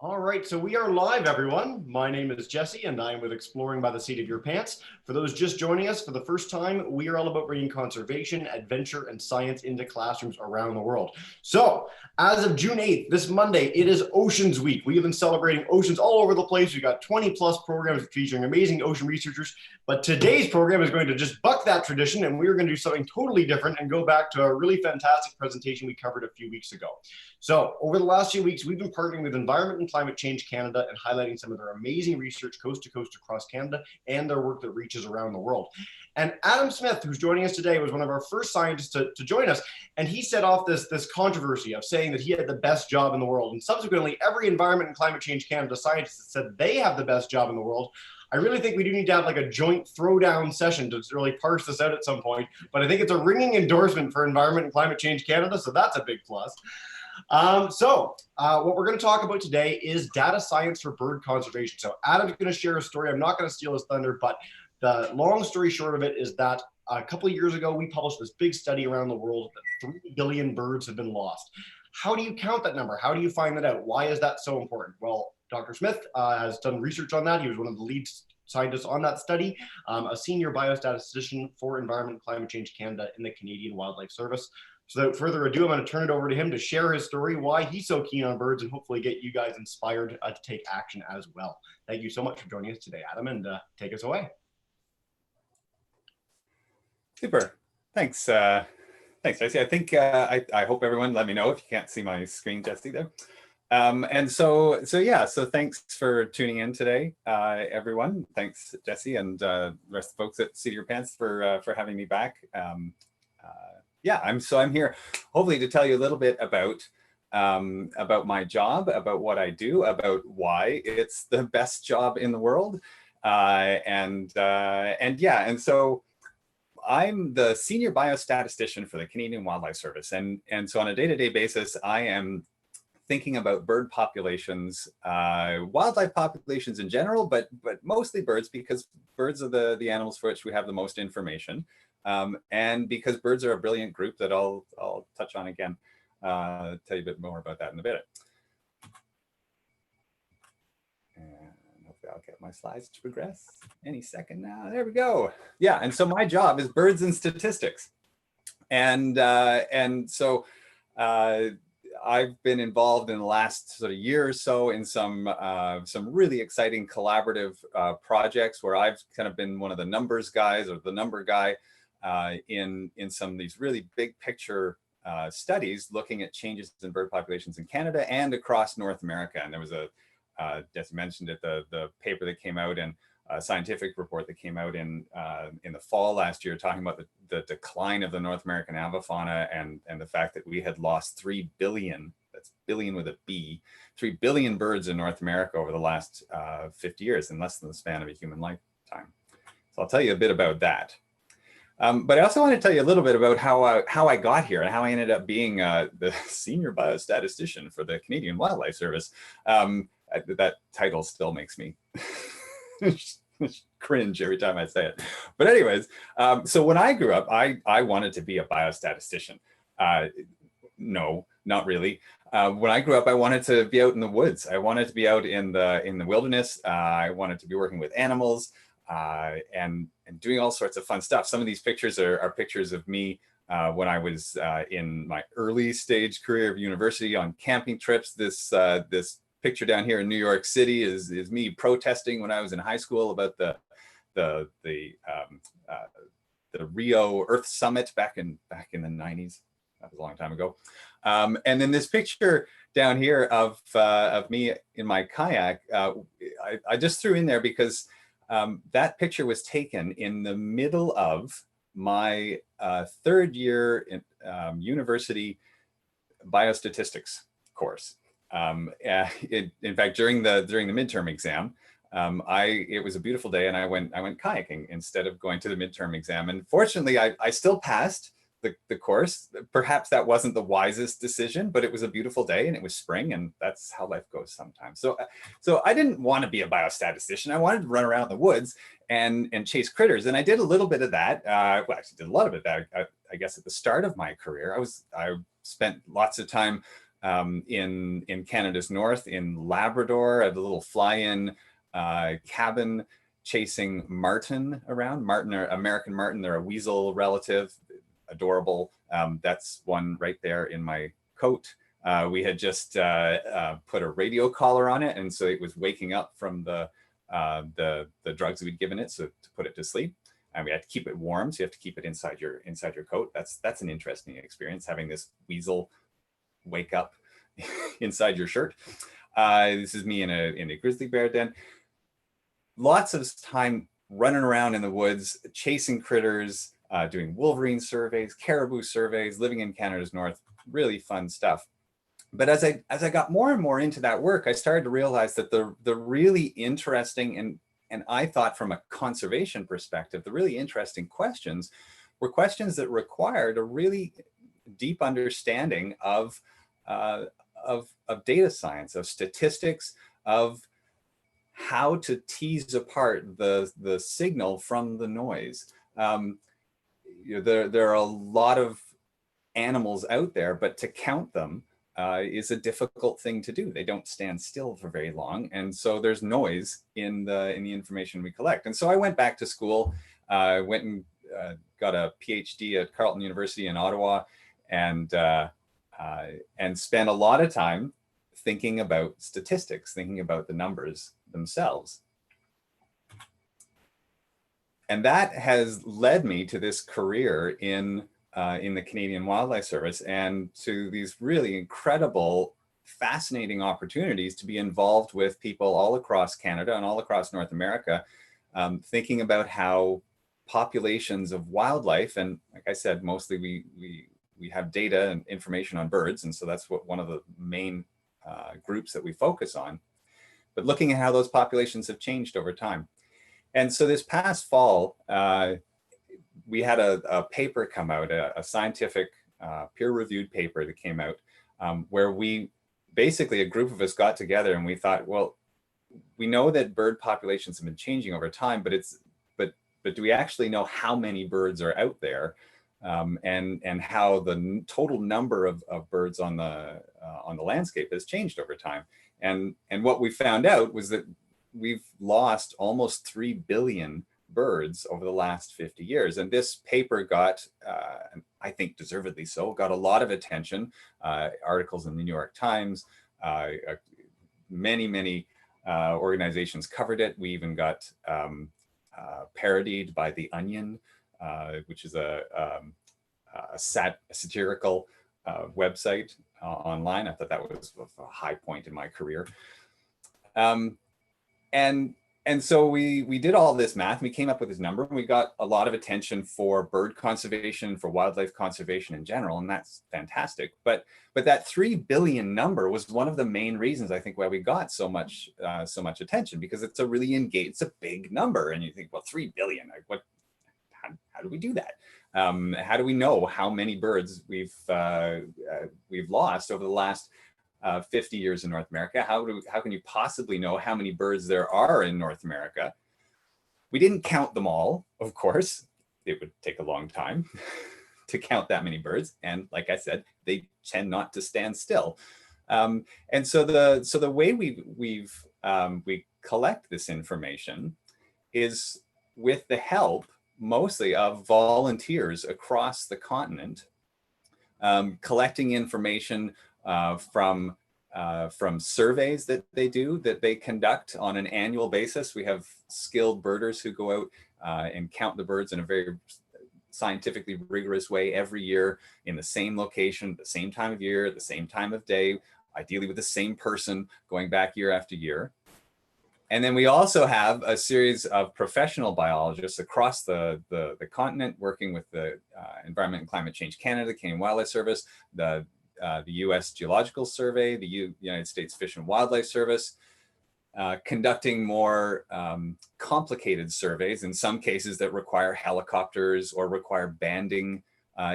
All right, so we are live, everyone. My name is Jesse, and I am with Exploring by the Seat of Your Pants. For those just joining us for the first time, we are all about bringing conservation, adventure, and science into classrooms around the world. So, as of June 8th, this Monday, it is Oceans Week. We have been celebrating oceans all over the place. We've got 20 plus programs featuring amazing ocean researchers, but today's program is going to just buck that tradition, and we're going to do something totally different and go back to a really fantastic presentation we covered a few weeks ago. So over the last few weeks, we've been partnering with Environment and Climate Change Canada and highlighting some of their amazing research coast to coast across Canada and their work that reaches around the world. And Adam Smith, who's joining us today, was one of our first scientists to join us. And he set off this controversy of saying that he had the best job in the world. And subsequently, every Environment and Climate Change Canada scientist said they have the best job in the world. I really think we do need to have like a joint throwdown session to really parse this out at some point. But I think it's a ringing endorsement for Environment and Climate Change Canada. So that's a big plus. What we're going to talk about today is data science for bird conservation. So Adam's going to share a story. I'm not going to steal his thunder, but the long story short of it is that a couple of years ago, we published this big study around the world that 3 billion birds have been lost. How do you count that number? How do you find that out? Why is that so important? Well, Dr. Smith has done research on that. He was one of the lead scientists on that study, a senior biostatistician for Environment and Climate Change Canada in the Canadian Wildlife Service. So without further ado, I'm going to turn it over to him to share his story, why he's so keen on birds, and hopefully get you guys inspired to take action as well. Thank you so much for joining us today, Adam, and take us away. Super. Thanks. Thanks, Jesse. I think I hope everyone let me know if you can't see my screen, Jesse, there. So thanks for tuning in today, everyone. Thanks, Jesse, and the rest of the folks at Seat of Your Pants for having me back. I'm here hopefully to tell you a little bit about my job, about what I do, about why it's the best job in the world, and so I'm the senior biostatistician for the Canadian Wildlife Service, and so on a day-to-day basis, I am thinking about bird populations, wildlife populations in general, but mostly birds, because birds are the animals for which we have the most information. And because birds are a brilliant group that I'll touch on again, tell you a bit more about that in a bit. And hopefully I'll get my slides to progress any second now. There we go. Yeah, and so my job is birds and statistics. And so I've been involved in the last sort of year or so in some really exciting collaborative projects where I've kind of been one of the numbers guys, or the number guy, in some of these really big picture studies looking at changes in bird populations in Canada and across North America. And there was Jesse mentioned it, the paper that came out, and a scientific report that came out in the fall last year, talking about the decline of the North American avifauna and the fact that we had lost 3 billion, that's billion with a B, 3 billion birds in North America over the last 50 years, in less than the span of a human lifetime. So I'll tell you a bit about that. But I also want to tell you a little bit about how I got here and how I ended up being the senior biostatistician for the Canadian Wildlife Service. That title still makes me cringe every time I say it. But anyways, so when I grew up, I wanted to be a biostatistician. No, not really. When I grew up, I wanted to be out in the woods. I wanted to be out in the wilderness. I wanted to be working with animals and doing all sorts of fun stuff. Some of these pictures are pictures of me when I was in my early stage career of university on camping trips. This picture down here in New York City is me protesting when I was in high school about the Rio Earth Summit back in the 90s. That was a long time ago. And then this picture down here of me in my kayak, I just threw in there because that picture was taken in the middle of my third year in, university biostatistics course. In fact, during the midterm exam, it was a beautiful day, and I went kayaking instead of going to the midterm exam. And fortunately, I still passed the course. Perhaps that wasn't the wisest decision, but it was a beautiful day and it was spring, and that's how life goes sometimes. So I didn't want to be a biostatistician. I wanted to run around the woods and chase critters, and I did a little bit of that. Well, actually did a lot of it that I guess at the start of my career. I spent lots of time in Canada's north, in Labrador, at a little fly-in cabin, chasing marten around. Marten are American marten. They're a weasel relative, adorable. That's one right there in my coat. We had just put a radio collar on it, and so it was waking up from the drugs we'd given it, so to put it to sleep. And we had to keep it warm, so you have to keep it inside your coat. That's an interesting experience, having this weasel wake up inside your shirt. This is me in a grizzly bear den. Lots of time running around in the woods, chasing critters, doing wolverine surveys, caribou surveys, living in Canada's north. Really fun stuff. But as I got more and more into that work, I started to realize that the really interesting and I thought from a conservation perspective, the really interesting questions were questions that required a really deep understanding of data science, of statistics, of how to tease apart the signal from the noise. There are a lot of animals out there, but to count them is a difficult thing to do. They don't stand still for very long, and so there's noise in the information we collect. And so I went back to school, went and got a PhD at Carleton University in Ottawa, and spent a lot of time thinking about statistics, thinking about the numbers themselves. And that has led me to this career in the Canadian Wildlife Service, and to these really incredible, fascinating opportunities to be involved with people all across Canada and all across North America, thinking about how populations of wildlife, and like I said, mostly we have data and information on birds, and so that's what one of the main groups that we focus on, but looking at how those populations have changed over time. And so this past fall, we had a paper come out, a scientific peer-reviewed paper that came out, where we basically, a group of us got together and we thought, well, we know that bird populations have been changing over time, but do we actually know how many birds are out there, and how the total number of birds on the landscape has changed over time? And what we found out was that we've lost almost 3 billion birds over the last 50 years. And this paper got, I think deservedly so, got a lot of attention, articles in the New York Times, many organizations covered it. We even got parodied by The Onion, which is a satirical website online. I thought that was a high point in my career. And so we did all this math, and we came up with this number, and we got a lot of attention for bird conservation, for wildlife conservation in general, and that's fantastic. But that 3 billion number was one of the main reasons, I think, why we got so much attention, because it's a really it's a big number, and you think, well, 3 billion, like how do we do that? How do we know how many birds we've lost over the last 50 years in North America? How can you possibly know how many birds there are in North America? We didn't count them all, of course. It would take a long time to count that many birds. And like I said, they tend not to stand still. And so the way we collect this information is with the help mostly of volunteers across the continent, collecting information from surveys that they conduct on an annual basis. We have skilled birders who go out and count the birds in a very scientifically rigorous way every year in the same location, the same time of year, the same time of day, ideally with the same person going back year after year. And then we also have a series of professional biologists across the continent working with the Environment and Climate Change Canada, the Canadian Wildlife Service, the U.S. Geological Survey, the United States Fish and Wildlife Service, conducting more complicated surveys, in some cases that require helicopters or require banding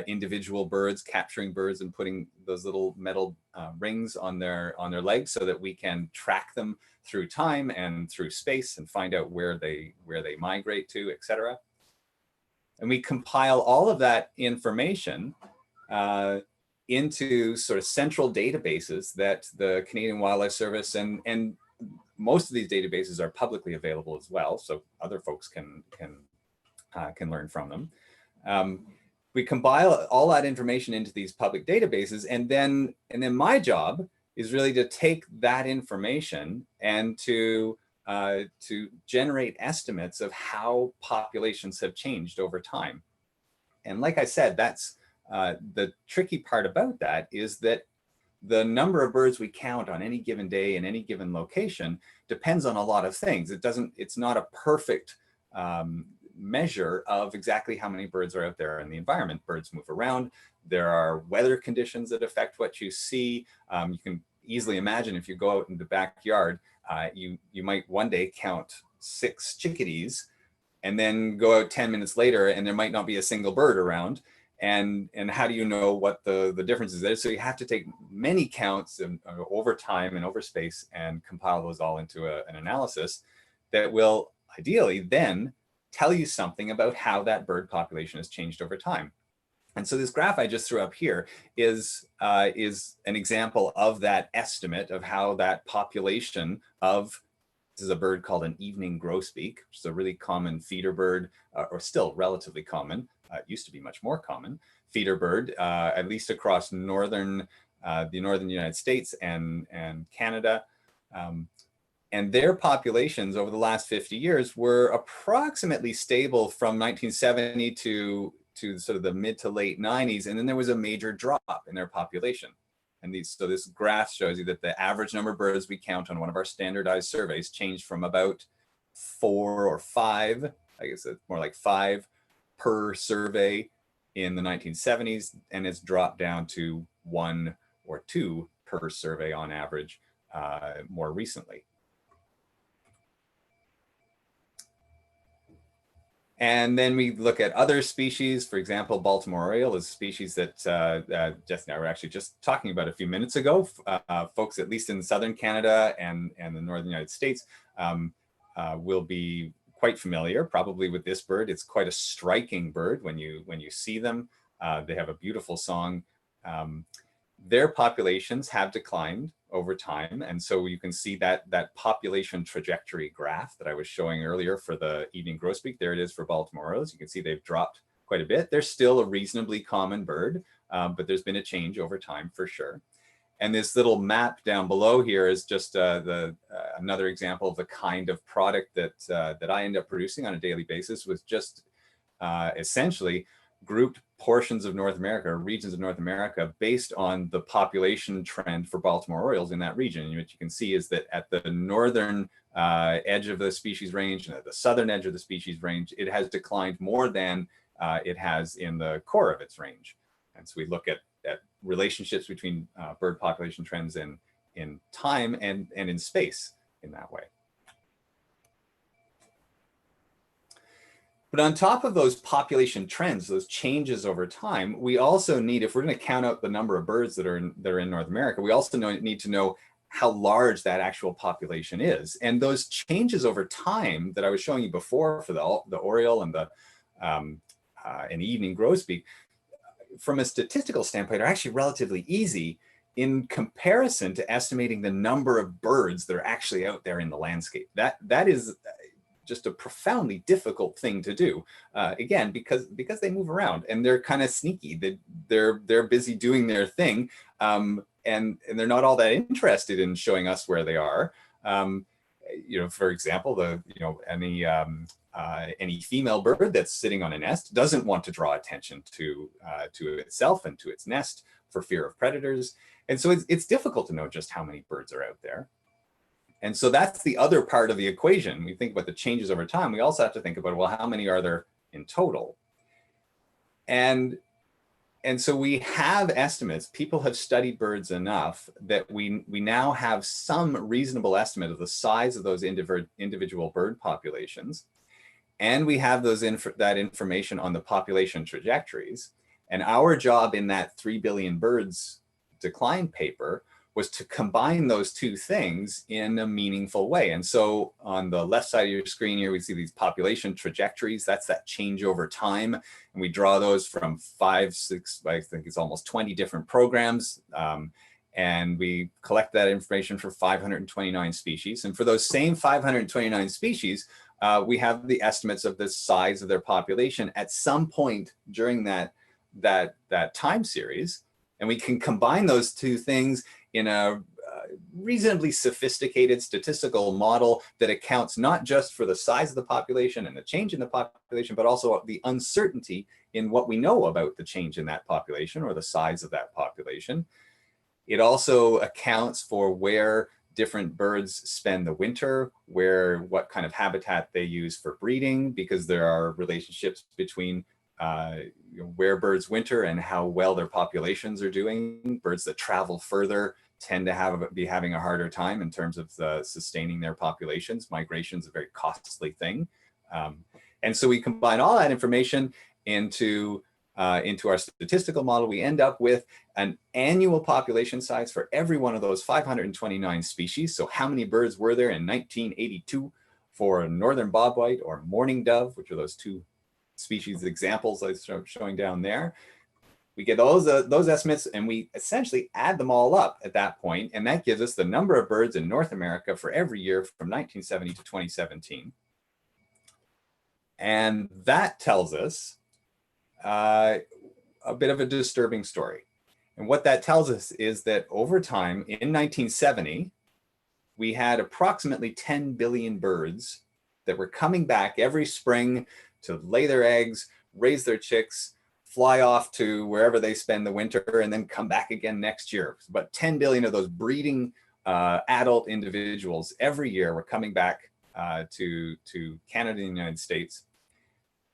individual birds, capturing birds and putting those little metal rings on their legs so that we can track them through time and through space and find out where they migrate to, etc. And we compile all of that information into sort of central databases that the Canadian Wildlife Service and most of these databases are publicly available as well, so other folks can learn from them. We compile all that information into these public databases, and then my job is really to take that information and to generate estimates of how populations have changed over time. And like I said, that's the tricky part about that is that the number of birds we count on any given day in any given location depends on a lot of things. It's not a perfect measure of exactly how many birds are out there in the environment. Birds move around. There are weather conditions that affect what you see. You can easily imagine if you go out in the backyard, you might one day count 6 chickadees and then go out 10 minutes later and there might not be a single bird around. And how do you know what the difference is there? So you have to take many counts over time and over space and compile those all into an analysis that will ideally then tell you something about how that bird population has changed over time. And so this graph I just threw up here is an example of that estimate of how that population of, this is a bird called an evening grosbeak, which is a really common feeder bird, or still relatively common. It used to be much more common feeder bird, at least across the northern United States and Canada. And their populations over the last 50 years were approximately stable from 1970 to sort of the mid to late 90s. And then there was a major drop in their population. And so this graph shows you that the average number of birds we count on one of our standardized surveys changed from about 4 or 5, I guess it's more like 5 per survey in the 1970s, and it's dropped down to 1 or 2 per survey on average more recently. And then we look at other species. For example, Baltimore oriole is a species that Jess and I were actually just talking about a few minutes ago. Folks, at least in southern Canada and the northern United States, will be quite familiar probably with this bird. It's quite a striking bird when you see them. They have a beautiful song. Their populations have declined over time. And so you can see that population trajectory graph that I was showing earlier for the evening grosbeak. There it is for Baltimore orioles. You can see they've dropped quite a bit. They're still a reasonably common bird, but there's been a change over time for sure. And this little map down below here is just another example of the kind of product that I end up producing on a daily basis, with just essentially grouped portions of North America, regions of North America, based on the population trend for Baltimore orioles in that region. And what you can see is that at the northern edge of the species range and at the southern edge of the species range, it has declined more than it has in the core of its range. And so we look at relationships between bird population trends in time and in space in that way. But on top of those population trends, those changes over time, we also need, if we're going to count out the number of birds that are in North America, we also need to know how large that actual population is. And those changes over time that I was showing you before for the oriole and the evening grosbeak, from a statistical standpoint, are actually relatively easy in comparison to estimating the number of birds that are actually out there in the landscape. That is just a profoundly difficult thing to do. Again, because they move around and they're kind of sneaky. They're busy doing their thing, and they're not all that interested in showing us where they are. For example, any female bird that's sitting on a nest doesn't want to draw attention to itself and to its nest for fear of predators. And so it's difficult to know just how many birds are out there. And so that's the other part of the equation. We think about the changes over time. We also have to think about, well, how many are there in total? And so we have estimates. People have studied birds enough that we now have some reasonable estimate of the size of those individual bird populations. And we have that information on the population trajectories. And our job in that 3 billion birds decline paper was to combine those two things in a meaningful way. And so on the left side of your screen here, we see these population trajectories. That's that change over time. And we draw those from 5, 6, I think it's almost 20 different programs. And we collect that information for 529 species. And for those same 529 species, we have the estimates of the size of their population at some point during that time series. And we can combine those two things in a reasonably sophisticated statistical model that accounts not just for the size of the population and the change in the population, but also the uncertainty in what we know about the change in that population or the size of that population. It also accounts for where different birds spend the winter, what kind of habitat they use for breeding, because there are relationships between where birds winter and how well their populations are doing. Birds that travel further tend to be having a harder time in terms of sustaining their populations. Migration is a very costly thing. And so we combine all that information into our statistical model. We end up with an annual population size for every one of those 529 species. So how many birds were there in 1982 for northern bobwhite or mourning dove, which are those two species examples I was showing down there. We get those estimates and we essentially add them all up at that point, and that gives us the number of birds in North America for every year from 1970 to 2017. And that tells us a bit of a disturbing story. And what that tells us is that over time, in 1970, we had approximately 10 billion birds that were coming back every spring to lay their eggs, raise their chicks, fly off to wherever they spend the winter, and then come back again next year. But 10 billion of those breeding adult individuals every year were coming back to Canada and the United States.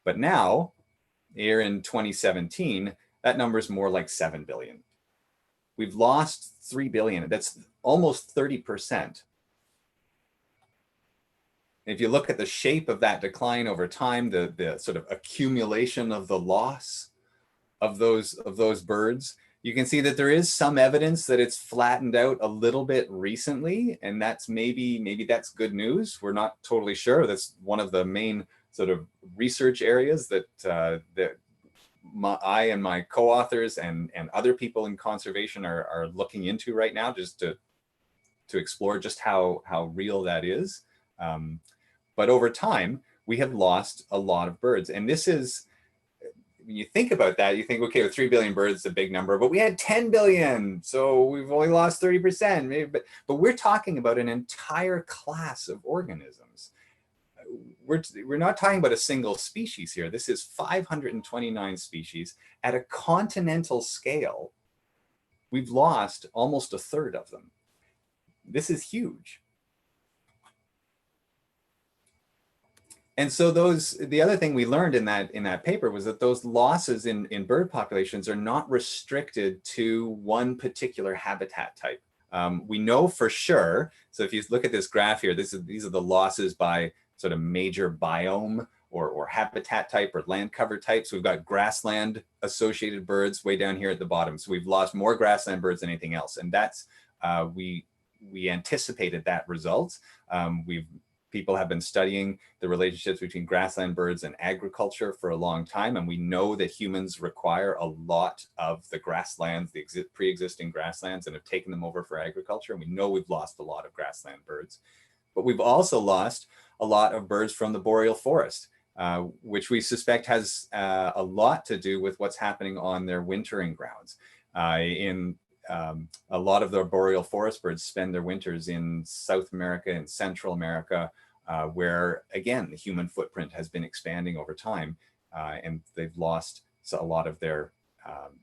But now, here in 2017, that number is more like 7 billion. We've lost 3 billion. That's almost 30%. If you look at the shape of that decline over time, the sort of accumulation of the loss of those birds, you can see that there is some evidence that it's flattened out a little bit recently, and that's maybe that's good news. We're not totally sure. That's one of the main sort of research areas that I and my co-authors and other people in conservation are looking into right now, just to explore just how real that is. But over time, we have lost a lot of birds. And this is, when you think about that, you think, okay, with 3 billion birds, it's a big number, but we had 10 billion. So we've only lost 30%. Maybe, but we're talking about an entire class of organisms. We're not talking about a single species here. This is 529 species at a continental scale. We've lost almost a third of them. This is huge. And so the other thing we learned in that paper was that those losses in bird populations are not restricted to one particular habitat type. We know for sure, so if you look at this graph here, these are the losses by sort of major biome or habitat type or land cover type. So we've got grassland associated birds way down here at the bottom. So we've lost more grassland birds than anything else. And that's, we anticipated that result. People have been studying the relationships between grassland birds and agriculture for a long time. And we know that humans require a lot of the grasslands, the pre-existing grasslands, and have taken them over for agriculture. And we know we've lost a lot of grassland birds. But we've also lost a lot of birds from the boreal forest, which we suspect has a lot to do with what's happening on their wintering grounds. A lot of the boreal forest birds spend their winters in South America and Central America, where, again, the human footprint has been expanding over time, and they've lost a lot of their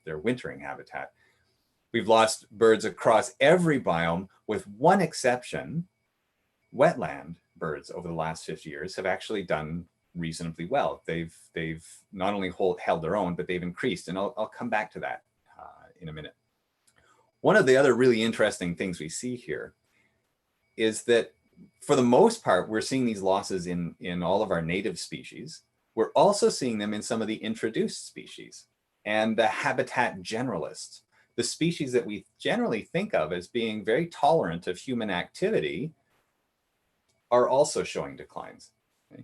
wintering habitat. We've lost birds across every biome, with one exception. Wetland birds over the last 50 years have actually done reasonably well. They've not only held their own, but they've increased, and I'll come back to that in a minute. One of the other really interesting things we see here is that for the most part, we're seeing these losses in all of our native species. We're also seeing them in some of the introduced species and the habitat generalists. the species that we generally think of as being very tolerant of human activity are also showing declines. Okay?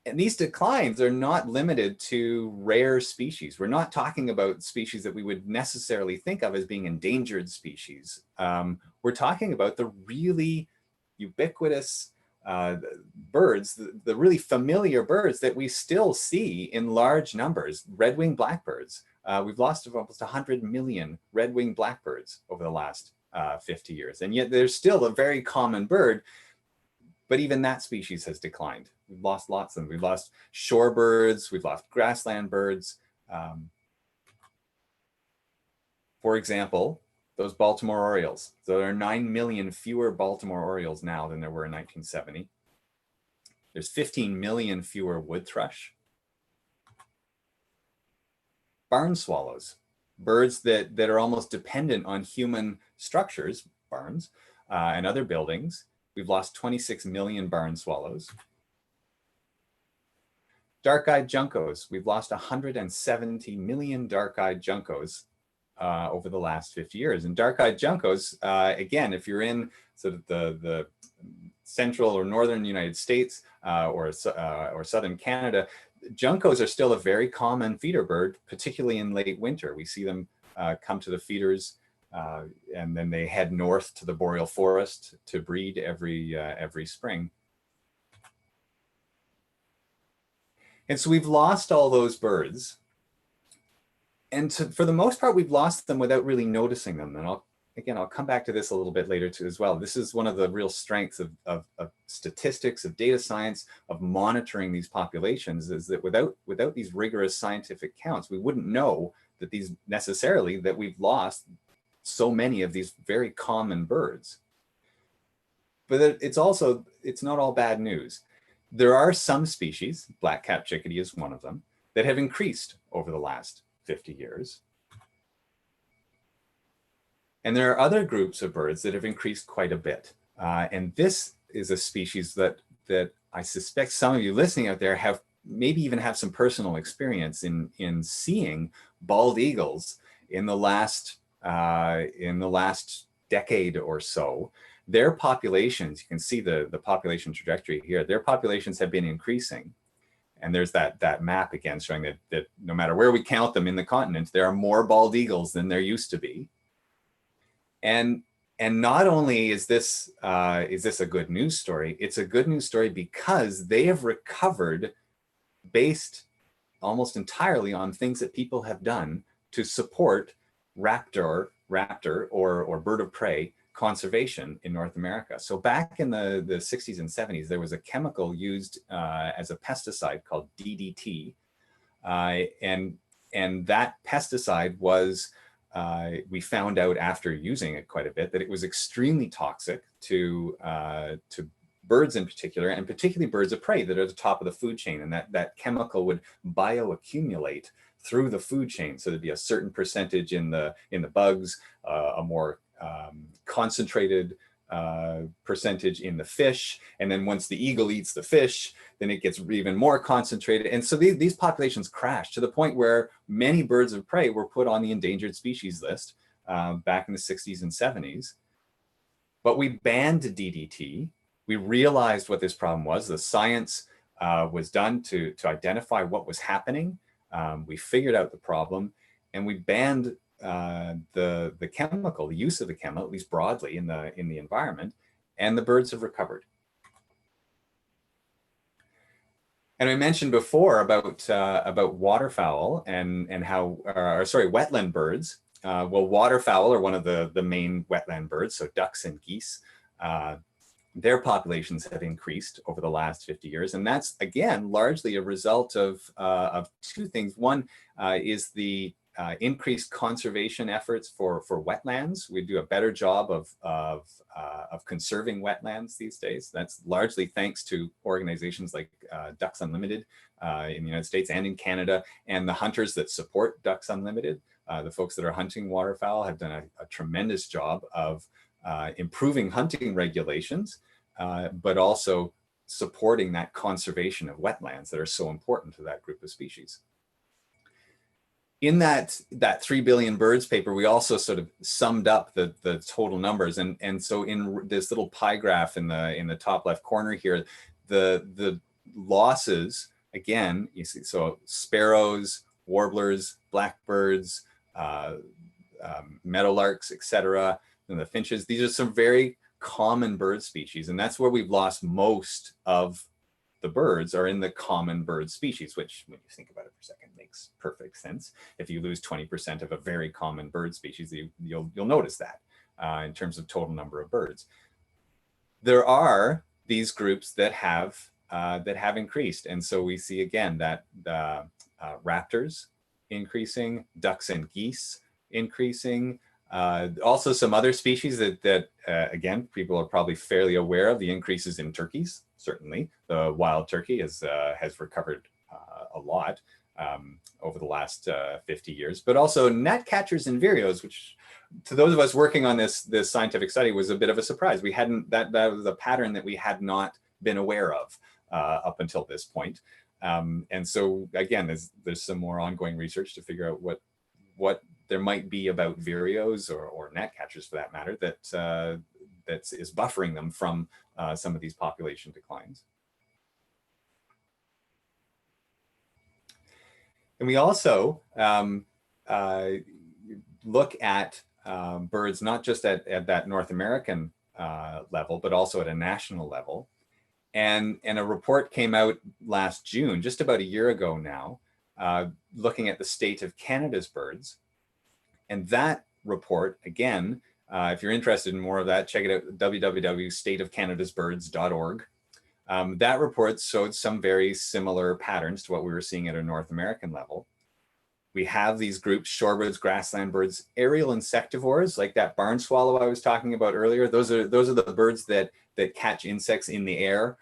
And these declines are not limited to rare species. We're not talking about species that we would necessarily think of as being endangered species. We're talking about the really ubiquitous birds, the really familiar birds that we still see in large numbers, red-winged blackbirds. We've lost almost 100 million red-winged blackbirds over the last 50 years. And yet there's still a very common bird, but even that species has declined. We've lost lots of them. We've lost shorebirds, we've lost grassland birds. For example, those Baltimore orioles. So there are 9 million fewer Baltimore orioles now than there were in 1970. There's 15 million fewer wood thrush. Barn swallows, birds that are almost dependent on human structures, barns, and other buildings. We've lost 26 million barn swallows. Dark-eyed juncos, we've lost 170 million dark-eyed juncos over the last 50 years. And dark-eyed juncos, again, if you're in sort of the central or northern United States or southern Canada, juncos are still a very common feeder bird, particularly in late winter. We see them come to the feeders and then they head north to the boreal forest to breed every spring. And so we've lost all those birds. And for the most part, we've lost them without really noticing them. And I'll come back to this a little bit later too as well. This is one of the real strengths of statistics, of data science, of monitoring these populations, is that without these rigorous scientific counts, we wouldn't know that that we've lost so many of these very common birds. But it's not all bad news. There are some species, black-capped chickadee is one of them, that have increased over the last 50 years. And there are other groups of birds that have increased quite a bit. And this is a species that I suspect some of you listening out there maybe even have some personal experience in seeing bald eagles in the last decade or so. Their populations, you can see the population trajectory here, their populations have been increasing. And there's that map again showing that no matter where we count them in the continent, there are more bald eagles than there used to be. And not only is this a good news story, it's a good news story because they have recovered based almost entirely on things that people have done to support raptor or bird of prey conservation in North America. So back in the 60s and 70s, there was a chemical used as a pesticide called DDT. And that pesticide was, we found out after using it quite a bit, that it was extremely toxic to birds in particular, and particularly birds of prey that are at the top of the food chain. And that chemical would bioaccumulate through the food chain. So there'd be a certain percentage in the bugs, a more concentrated percentage in the fish. And then once the eagle eats the fish, then it gets even more concentrated. And so these populations crashed to the point where many birds of prey were put on the endangered species list back in the 60s and 70s. But we banned DDT. We realized what this problem was. The science was done to identify what was happening. We figured out the problem, and we banned the chemical, the use of the chemical, at least broadly in the environment, and the birds have recovered. And I mentioned before about waterfowl and how, wetland birds. Well, waterfowl are one of the main wetland birds, so ducks and geese. Their populations have increased over the last 50 years. And that's, again, largely a result of two things. One is the increased conservation efforts for wetlands. We do a better job of conserving wetlands these days. That's largely thanks to organizations like Ducks Unlimited in the United States and in Canada, and the hunters that support Ducks Unlimited. The folks that are hunting waterfowl have done a tremendous job of improving hunting regulations, but also supporting that conservation of wetlands that are so important to that group of species. in that 3 billion birds paper, we also sort of summed up the total numbers. And so in this little pie graph in the top left corner here, the losses, again, you see, so sparrows, warblers, blackbirds, meadowlarks, etc., and the finches, these are some very common bird species. And that's where we've lost most of the birds are in the common bird species, which when you think about it for a second makes perfect sense. If you lose 20% of a very common bird species, you'll notice that in terms of total number of birds. There are these groups that have increased. And so we see again that raptors increasing, ducks and geese increasing, also some other species that again, people are probably fairly aware of, the increases in turkeys. Certainly, the wild turkey has recovered a lot over the last 50 years, but also gnatcatchers and vireos, which to those of us working on this scientific study was a bit of a surprise. We hadn't, that was a pattern that we had not been aware of up until this point. And so again, there's some more ongoing research to figure out what there might be about vireos or gnatcatchers for that matter that is buffering them from some of these population declines. And we also look at birds not just at that North American level, but also at a national level. And a report came out last June, just about a year ago now, looking at the state of Canada's birds. And that report, again, if you're interested in more of that, check it out, www.stateofcanadasbirds.org. That report showed some very similar patterns to what we were seeing at a North American level. We have these groups, shorebirds, grassland birds, aerial insectivores, like that barn swallow I was talking about earlier. Those are the birds that catch insects in the air.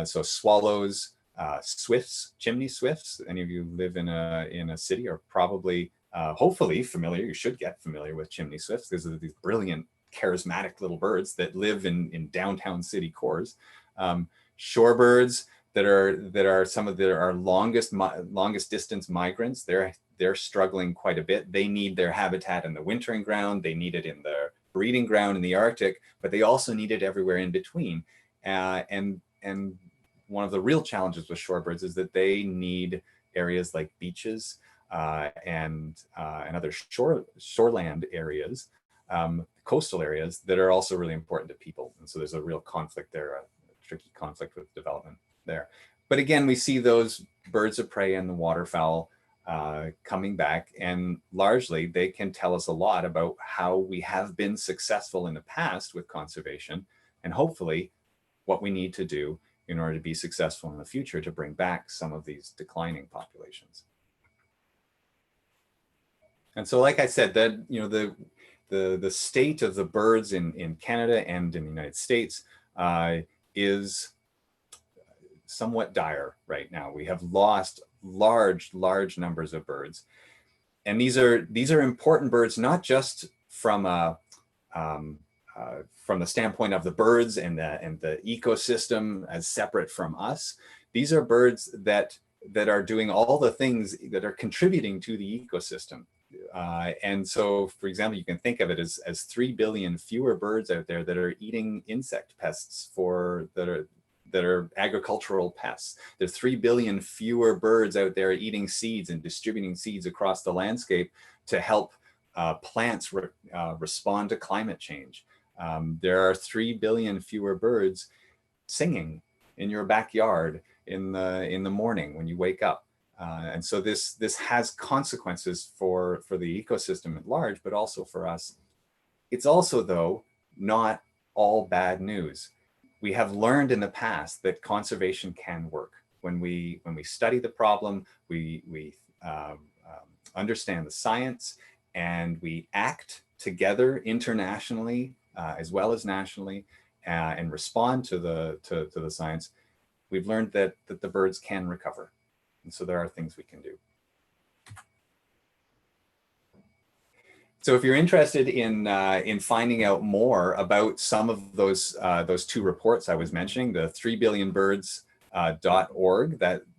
So swallows, swifts, chimney swifts. Any of you live in a city are probably hopefully familiar. You should get familiar with chimney swifts. These are these brilliant, charismatic little birds that live in downtown city cores. Shorebirds that are some of our longest distance migrants. They're struggling quite a bit. They need their habitat in the wintering ground. They need it in the breeding ground in the Arctic, but they also need it everywhere in between. And one of the real challenges with shorebirds is that they need areas like beaches and other shoreland areas, coastal areas that are also really important to people. And so there's a real conflict there, a tricky conflict with development there. But again, we see those birds of prey and the waterfowl coming back, and largely they can tell us a lot about how we have been successful in the past with conservation, and hopefully what we need to do in order to be successful in the future to bring back some of these declining populations. And so, like I said, that the state of the birds in Canada and in the United States is somewhat dire right now. We have lost large numbers of birds, and these are important birds, not just from the standpoint of the birds and the ecosystem as separate from us. These are birds that are doing all the things that are contributing to the ecosystem. And so, for example, you can think of it as 3 billion fewer birds out there that are eating insect pests that are agricultural pests. There's 3 billion fewer birds out there eating seeds and distributing seeds across the landscape to help plants respond to climate change. There are 3 billion fewer birds singing in your backyard in the morning when you wake up. And so this has consequences for the ecosystem at large, but also for us. It's also, though, not all bad news. We have learned in the past that conservation can work. When we study the problem, we understand the science, and we act together internationally as well as nationally, and respond to the science. We've learned that the birds can recover. And so there are things we can do. So if you're interested in finding out more about some of those two reports I was mentioning, the 3billionbirds.org,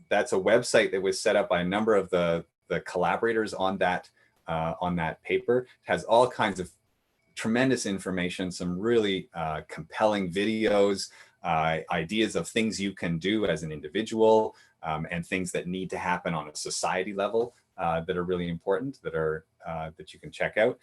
that's a website that was set up by a number of the the collaborators on that paper. It has all kinds of tremendous information, some really compelling videos, ideas of things you can do as an individual, and things that need to happen on a society level that are really important, that you can check out.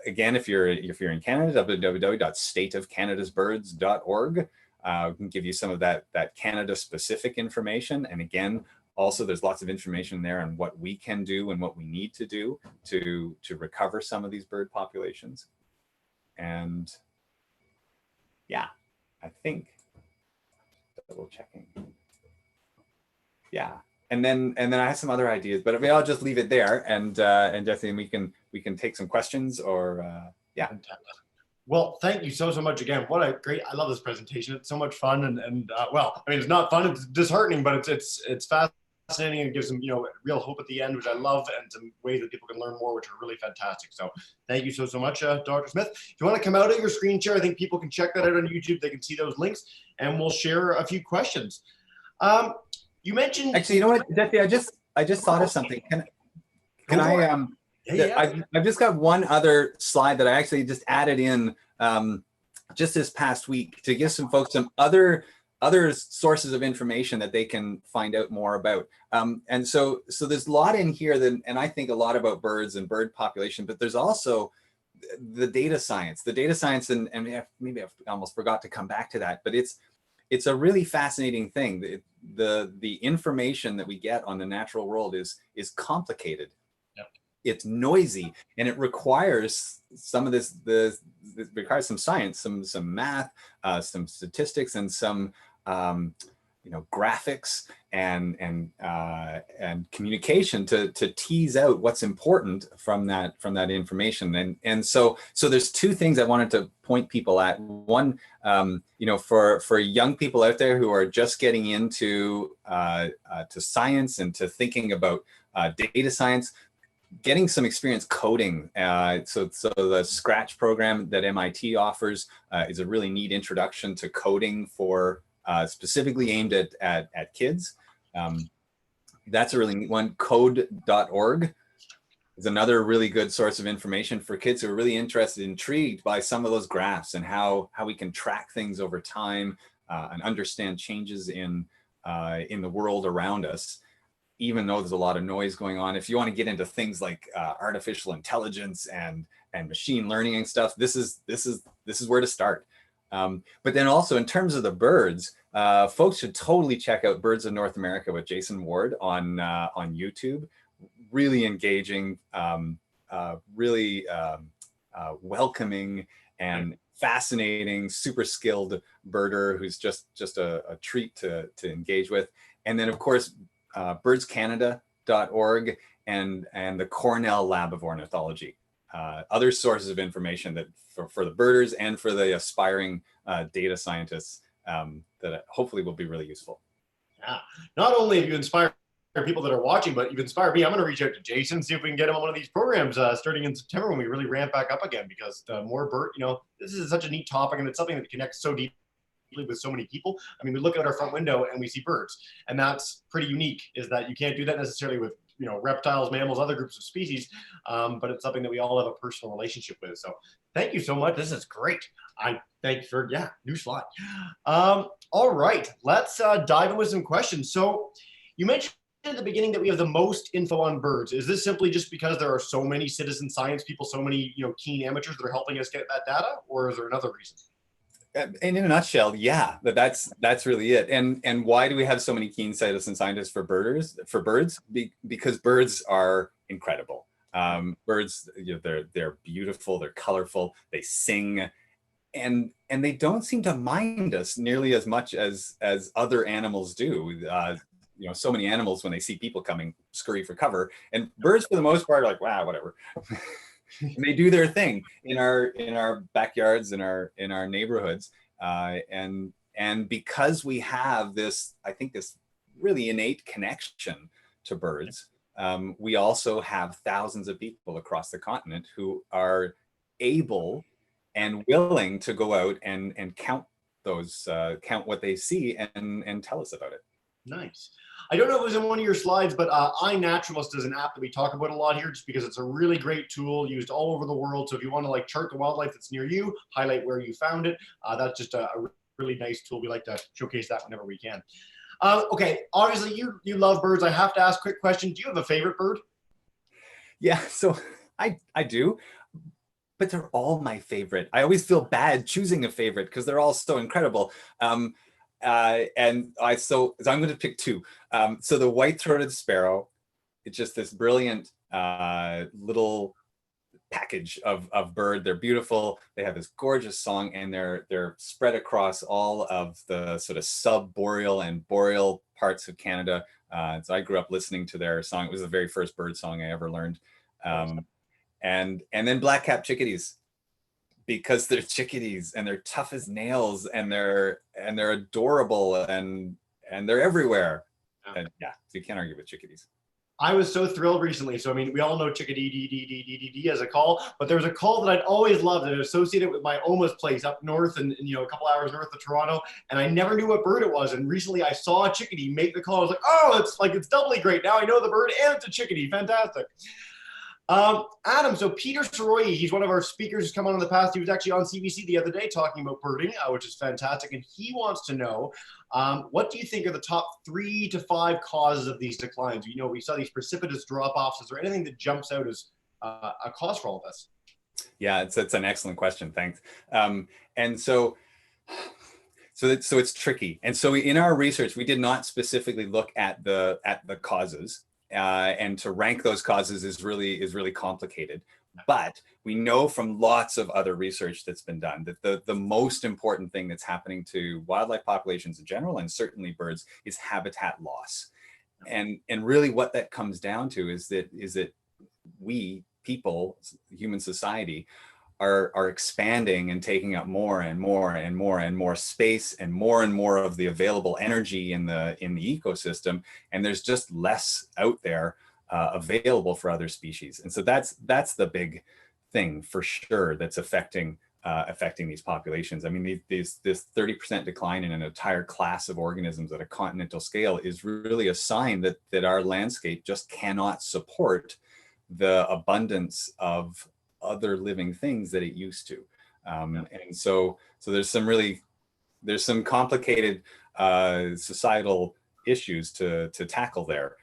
Again, if you're in Canada, www.stateofcanadasbirds.org can give you some of that Canada specific information. And again, also there's lots of information there on what we can do and what we need to do to recover some of these bird populations. And yeah, I think double checking. Yeah. And then I have some other ideas, but I'll just leave it there, and Jesse, we can take some questions, or yeah. Well, thank you so much again. What a great! I love this presentation. It's so much fun, and well, I mean, it's not fun. It's disheartening, but it's fascinating and gives them real hope at the end, which I love, and some ways that people can learn more, which are really fantastic. So thank you so much, Dr. Smith. If you want to come out of your screen share, I think people can check that out on YouTube. They can see those links, and we'll share a few questions. You mentioned, actually, you know what, Jesse, I just thought of something. Can I I've just got one other slide that I actually just added in just this past week to give some folks some other sources of information that they can find out more about. And so there's a lot in here and I think a lot about birds and bird population, but there's also the data science, and maybe I've almost forgot to come back to that, but it's a really fascinating thing. The information that we get on the natural world is complicated. Yep. It's noisy, and it requires some of this. It requires some science, some math, some statistics, and some graphics and communication to tease out what's important from that information. And so there's two things I wanted to point people at. One, for young people out there who are just getting into to science and to thinking about data science, getting some experience coding. So the Scratch program that MIT offers is a really neat introduction to coding for specifically aimed at kids. That's a really neat one. Code.org is another really good source of information for kids who are really interested, intrigued by some of those graphs and how we can track things over time and understand changes in the world around us, even though there's a lot of noise going on. If you want to get into things like artificial intelligence and machine learning and stuff, this is where to start. But then also in terms of the birds, folks should totally check out Birds of North America with Jason Ward on YouTube. Really engaging, really welcoming and fascinating, super skilled birder who's just a treat to engage with. And then of course, birdscanada.org and the Cornell Lab of Ornithology. Other sources of information that for the birders and for the aspiring data scientists that hopefully will be really useful. Yeah, not only have you inspired people that are watching, but you've inspired me. I'm going to reach out to Jason, see if we can get him on one of these programs starting in September when we really ramp back up again, because the more bird, this is such a neat topic, and it's something that connects so deeply with so many people. I mean, we look out our front window and we see birds, and that's pretty unique, is that you can't do that necessarily with reptiles, mammals, other groups of species, but it's something that we all have a personal relationship with. So thank you so much. This is great. I thank you for, new slide. All right, let's dive in with some questions. So you mentioned at the beginning that we have the most info on birds. Is this simply just because there are so many citizen science people, so many keen amateurs that are helping us get that data, or is there another reason? In a nutshell, yeah, that's really it. And why do we have so many keen citizen scientists for birds? Because birds are incredible. Birds, they're beautiful, they're colorful, they sing, and they don't seem to mind us nearly as much as other animals do. So many animals, when they see people coming, scurry for cover, and birds for the most part are like, wow, whatever. And they do their thing in our backyards, in our neighborhoods, and because we have this, I think, this really innate connection to birds, we also have thousands of people across the continent who are able and willing to go out and count what they see and tell us about it. Nice. I don't know if it was in one of your slides, but iNaturalist is an app that we talk about a lot here just because it's a really great tool used all over the world. So if you want to like chart the wildlife that's near you, highlight where you found it, that's just a really nice tool. We like to showcase that whenever we can. Okay, obviously you love birds. I have to ask a quick question. Do you have a favorite bird? Yeah, so I do, but they're all my favorite. I always feel bad choosing a favorite because they're all so incredible. So I'm going to pick two. So the white-throated sparrow, it's just this brilliant little package of bird. They're beautiful. They have this gorgeous song, and they're spread across all of the sort of sub-boreal and boreal parts of Canada. So I grew up listening to their song. It was the very first bird song I ever learned. And then black-capped chickadees, because they're chickadees and they're tough as nails and they're adorable and they're everywhere. And yeah, so you can't argue with chickadees. I was so thrilled recently. So, I mean, we all know chickadee dee dee dee dee dee dee as a call, but there was a call that I'd always loved and associated with my Oma's place up north and you know, a couple hours north of Toronto. And I never knew what bird it was. And recently I saw a chickadee make the call. I was like, oh, it's doubly great. Now I know the bird and it's a chickadee. Fantastic. Adam, so Peter Soroyi, he's one of our speakers who's come on in the past. He was actually on CBC the other day talking about birding, which is fantastic. And he wants to know, what do you think are the top 3 to 5 causes of these declines? You know, we saw these precipitous drop-offs. Is there anything that jumps out as a cause for all of this? Yeah, it's an excellent question. Thanks. And so it's tricky. And so in our research, we did not specifically look at the causes. And to rank those causes is really complicated. But we know from lots of other research that's been done that the most important thing that's happening to wildlife populations in general, and certainly birds, is habitat loss. And really what that comes down to is that we people, human society, are expanding and taking up more and more and more and more space and more of the available energy in the ecosystem, and there's just less out there available for other species. And so that's the big thing for sure that's affecting these populations. I mean, this 30% decline in an entire class of organisms at a continental scale is really a sign that our landscape just cannot support the abundance of other living things that it used to. And so there's some complicated societal issues to tackle there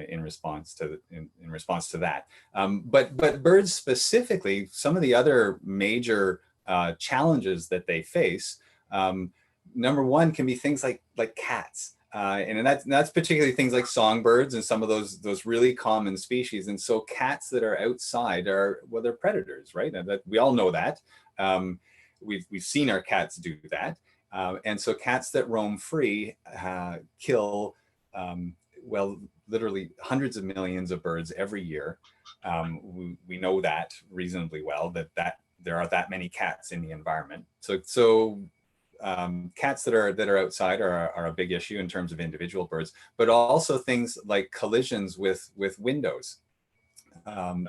in response to that. But birds specifically, some of the other major challenges that they face, number one can be things like cats. And that's particularly things like songbirds and some of those really common species. And so cats that are outside they're predators, right? And that we all know that. We've seen our cats do that. And so cats that roam free kill, literally hundreds of millions of birds every year. We know that reasonably well, that there are that many cats in the environment. So cats that are outside are a big issue in terms of individual birds, but also things like collisions with windows.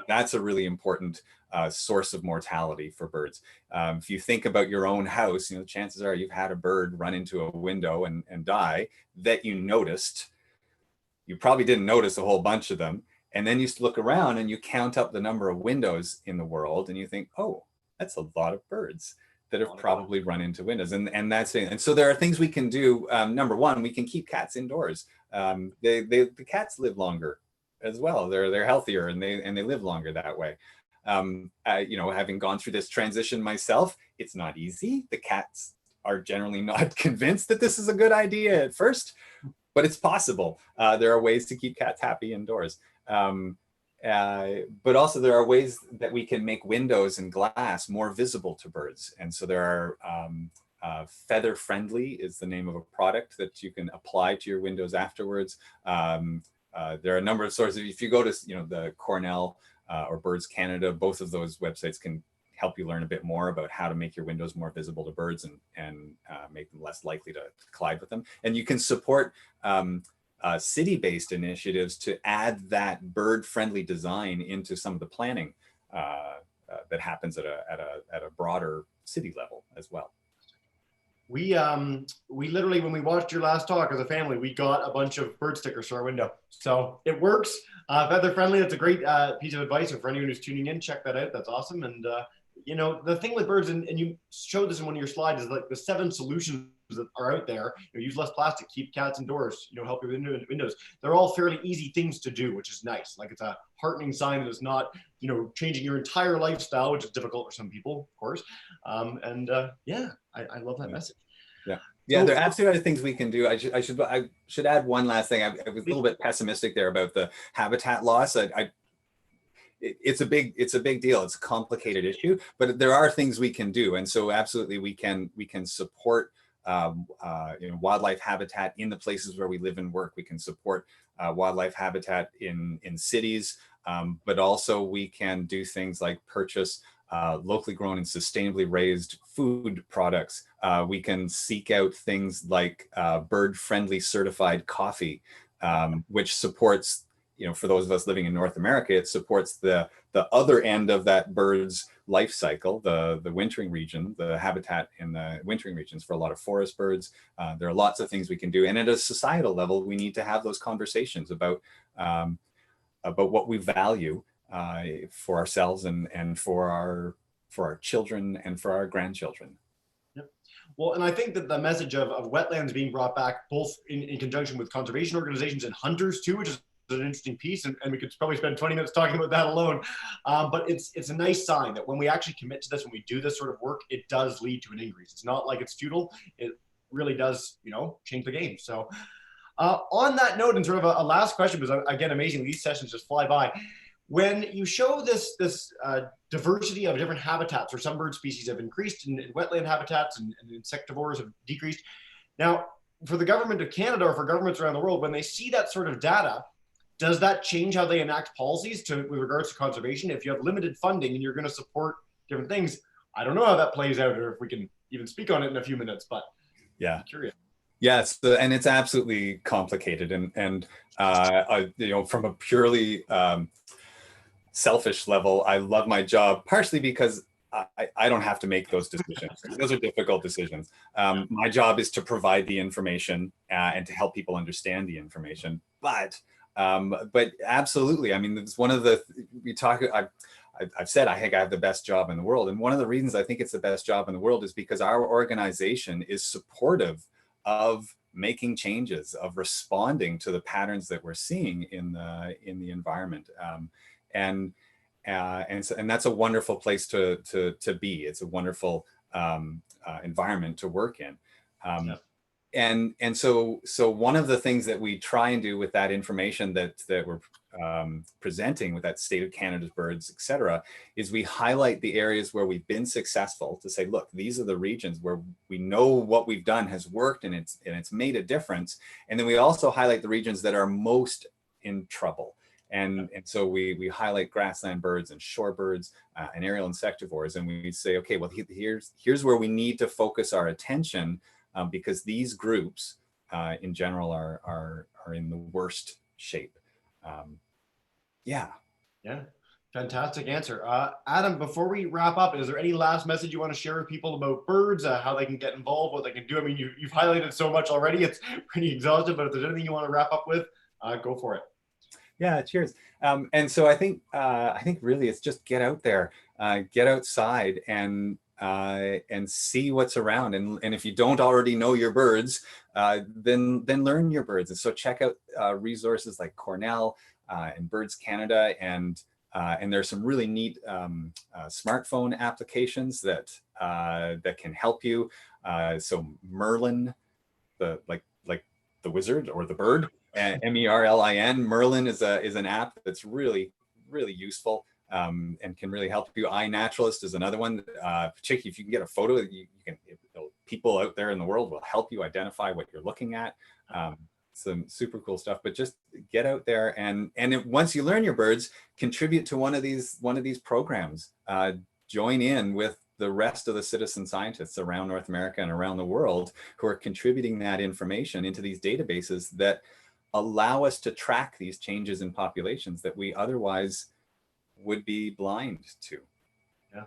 That's a really important source of mortality for birds. If you think about your own house, you know, chances are you've had a bird run into a window and die that you noticed. You probably didn't notice a whole bunch of them. And then you look around and you count up the number of windows in the world and you think, oh, that's a lot of birds that have probably run into windows, and that's it. And so there are things we can do. Number one, we can keep cats indoors. The cats live longer as well. They're healthier and they live longer that way. You know, having gone through this transition myself, it's not easy. The cats are generally not convinced that this is a good idea at first, but it's possible. There are ways to keep cats happy indoors. But also there are ways that we can make windows and glass more visible to birds. And so there are Feather Friendly is the name of a product that you can apply to your windows afterwards. There are a number of sources. If you go to the Cornell or Birds Canada, both of those websites can help you learn a bit more about how to make your windows more visible to birds and make them less likely to collide with them. And you can support city-based initiatives to add that bird-friendly design into some of the planning that happens at a broader city level as well. we literally, when we watched your last talk as a family, we got a bunch of bird stickers to our window. So it works. Feather friendly. That's a great piece of advice. So for anyone who's tuning in, check that out. That's awesome. And you know, the thing with birds, and you showed this in one of your slides, is like the 7 solutions that are out there. You know, use less plastic, keep cats indoors, you know, help your windows. They're all fairly easy things to do, which is nice. Like, it's a heartening sign that it's not, you know, changing your entire lifestyle, which is difficult for some people, of course. Yeah, I love that message. Yeah. Yeah, So, there are absolutely other things we can do. I should add one last thing. I was a little bit pessimistic there about the habitat loss. It's a big deal. It's a complicated issue, but there are things we can do, and so absolutely we can support you know, wildlife habitat in the places where we live and work. We can support wildlife habitat in cities, but also we can do things like purchase locally grown and sustainably raised food products. We can seek out things like bird-friendly certified coffee, which supports, you know, for those of us living in North America, it supports the other end of that bird's life cycle, the wintering region, the habitat in the wintering regions for a lot of forest birds. There are lots of things we can do. And at a societal level, we need to have those conversations about what we value for ourselves and for our children and for our grandchildren. Yep. Well, and I think that the message of wetlands being brought back, both in conjunction with conservation organizations and hunters too, which is an interesting piece, and we could probably spend 20 minutes talking about that alone. But it's a nice sign that when we actually commit to this, when we do this sort of work, it does lead to an increase. It's not like it's futile. It really does, you know, change the game. So on that note, and sort of a last question, because again, amazing, these sessions just fly by. When you show this diversity of different habitats, or some bird species have increased in wetland habitats and insectivores have decreased. Now, for the government of Canada, or for governments around the world, when they see that sort of data, does that change how they enact policies with regards to conservation? If you have limited funding and you're going to support different things, I don't know how that plays out, or if we can even speak on it in a few minutes, but yeah, I'm curious. Yes, and it's absolutely complicated, and you know, from a purely selfish level, I love my job, partially because I don't have to make those decisions. Those are difficult decisions. My job is to provide the information and to help people understand the information. But absolutely, I mean, it's one of the, I've said I think I have the best job in the world. And one of the reasons I think it's the best job in the world is because our organization is supportive of making changes, of responding to the patterns that we're seeing in the environment. And that's a wonderful place to be. It's a wonderful environment to work in. Yeah. And so one of the things that we try and do with that information that we're presenting with that state of Canada's birds, et cetera, is we highlight the areas where we've been successful to say, look, these are the regions where we know what we've done has worked and it's made a difference. And then we also highlight the regions that are most in trouble. And so we highlight grassland birds and shorebirds and aerial insectivores, and we say, okay, well, here's where we need to focus our attention, because these groups in general are in the worst shape. Yeah. Fantastic answer. Adam, before we wrap up, is there any last message you want to share with people about birds, how they can get involved, what they can do? I mean, you've highlighted so much already, it's pretty exhaustive, but if there's anything you want to wrap up with, go for it. Yeah, cheers. And so I think really it's just get out there, get outside and see what's around. And if you don't already know your birds, then learn your birds. And so check out resources like Cornell and Birds Canada, and there's some really neat smartphone applications that can help you. So Merlin, like the wizard or the bird. MERLIN. Merlin is an app that's really useful and can really help you. iNaturalist is another one. Particularly if you can get a photo, people out there in the world will help you identify what you're looking at. Some super cool stuff. But just get out there and once you learn your birds, contribute to one of these programs. Join in with the rest of the citizen scientists around North America and around the world who are contributing that information into these databases that allow us to track these changes in populations that we otherwise would be blind to. Yeah.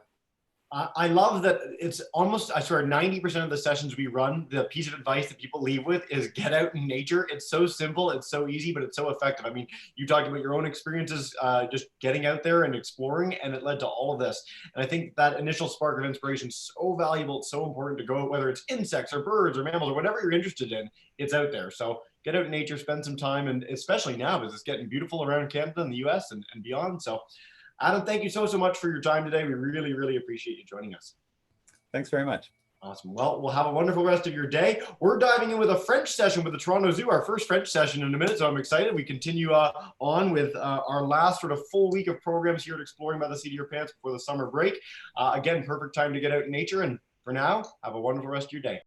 I love that it's almost, I swear, 90% of the sessions we run, the piece of advice that people leave with is get out in nature. It's so simple, it's so easy, but it's so effective. I mean, you talked about your own experiences just getting out there and exploring, and it led to all of this. And I think that initial spark of inspiration is so valuable. It's so important to go, whether it's insects or birds or mammals or whatever you're interested in, it's out there. So get out in nature, spend some time, and especially now as it's getting beautiful around Canada and the US and beyond. So Adam, thank you so much for your time today. We really, really appreciate you joining us. Thanks very much. Awesome. Well, we'll have a wonderful rest of your day. We're diving in with a French session with the Toronto Zoo, our first French session in a minute, so I'm excited. We continue on with our last sort of full week of programs here at Exploring by the Seat of Your Pants before the summer break. Again, perfect time to get out in nature. And for now, have a wonderful rest of your day.